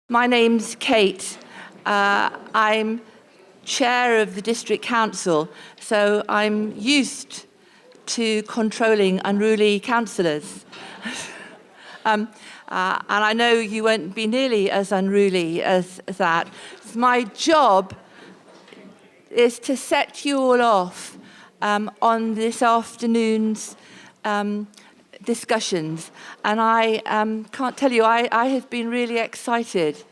My name's Kate. I'm chair of the district council, so I'm used to controlling unruly councillors. And I know you won't be nearly as unruly as that. My job is to set you all off on this afternoon's discussions. And I can't tell you, I have been really excited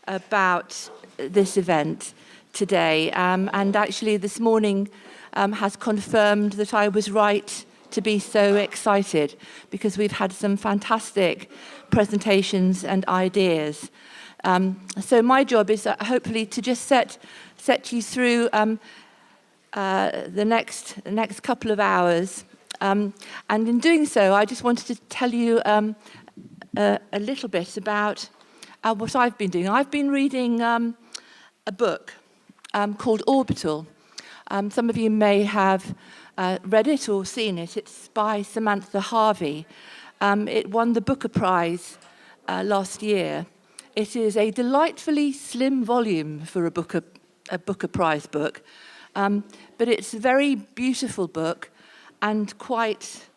about this event today. And actually this morning has confirmed that I was right to be so excited, because we've had some fantastic presentations and ideas. So my job is hopefully to just set you through the next couple of hours. And in doing so, I just wanted to tell you a little bit about what I've been doing. I've been reading a book called Orbital. Some of you may have read it or seen it. It's by Samantha Harvey. It won the Booker Prize last year. It is a delightfully slim volume for a Booker Prize book, but it's a very beautiful book and quite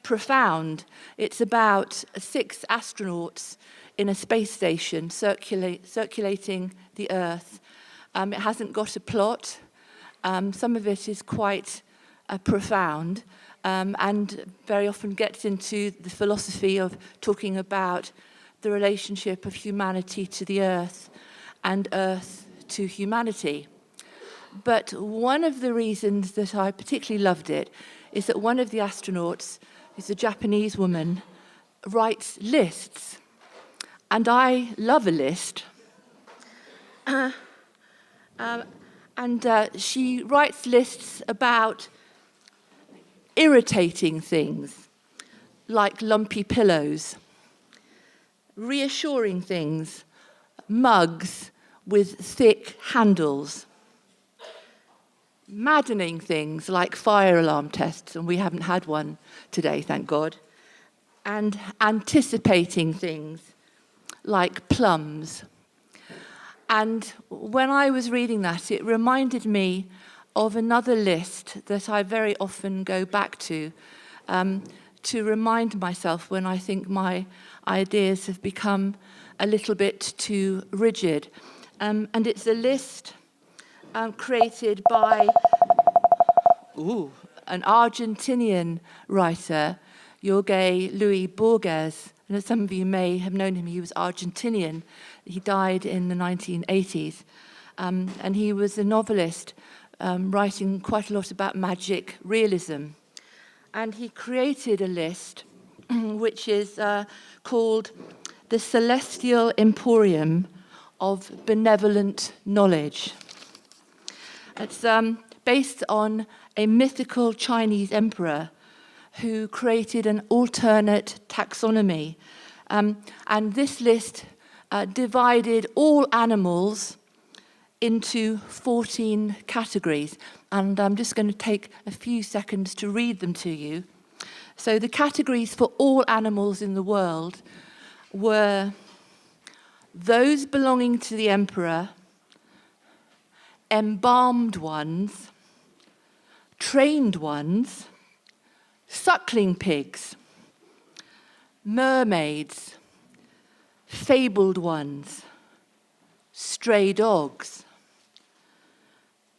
profound. It's about 6 astronauts in a space station circulating the Earth. It hasn't got a plot. Some of it is quite profound and very often gets into the philosophy of talking about the relationship of humanity to the Earth and Earth to humanity. But one of the reasons that I particularly loved it is that one of the astronauts, who's a Japanese woman, writes lists. And I love a list. She writes lists about irritating things, like lumpy pillows, reassuring things, mugs with thick handles, maddening things like fire alarm tests, and we haven't had one today, thank God, and anticipating things like plums. And when I was reading that, it reminded me of another list that I very often go back to remind myself when I think my ideas have become a little bit too rigid. And it's a list created by an Argentinian writer, Jorge Luis Borges. And some of you may have known him. He was Argentinian. He died in the 1980s. And he was a novelist writing quite a lot about magic realism. And he created a list which is called the Celestial Emporium of Benevolent Knowledge. It's based on a mythical Chinese emperor who created an alternate taxonomy. And this list divided all animals into 14 categories. And I'm just going to take a few seconds to read them to you. So the categories for all animals in the world were those belonging to the emperor, embalmed ones, trained ones, suckling pigs, mermaids, fabled ones, stray dogs,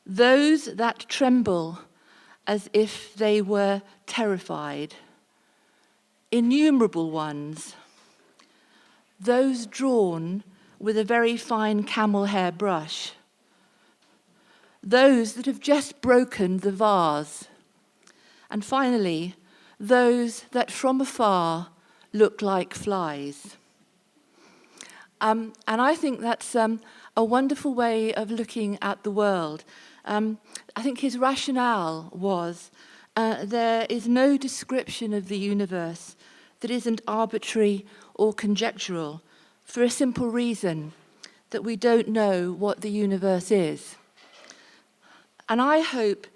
those that tremble as if they were terrified, innumerable ones, those drawn with a very fine camel hair brush, those that have just broken the vase, and finally, those that from afar look like flies. And I think that's a wonderful way of looking at the world. I think his rationale was there is no description of the universe that isn't arbitrary or conjectural, for a simple reason, that we don't know what the universe is. And I hope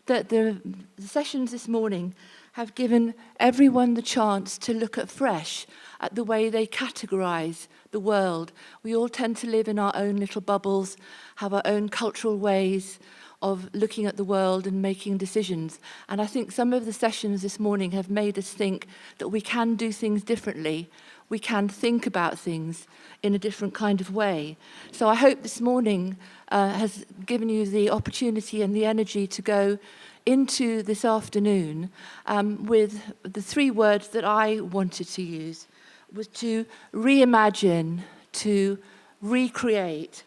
that the sessions this morning have given everyone the chance to look afresh at the way they categorise the world. We all tend to live in our own little bubbles, have our own cultural ways of looking at the world and making decisions. And I think some of the sessions this morning have made us think that we can do things differently. We can think about things in a different kind of way. So I hope this morning has given you the opportunity and the energy to go into this afternoon with the three words that I wanted to use, was to reimagine, to recreate,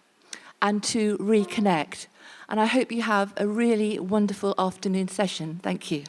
and to reconnect. And I hope you have a really wonderful afternoon session. Thank you.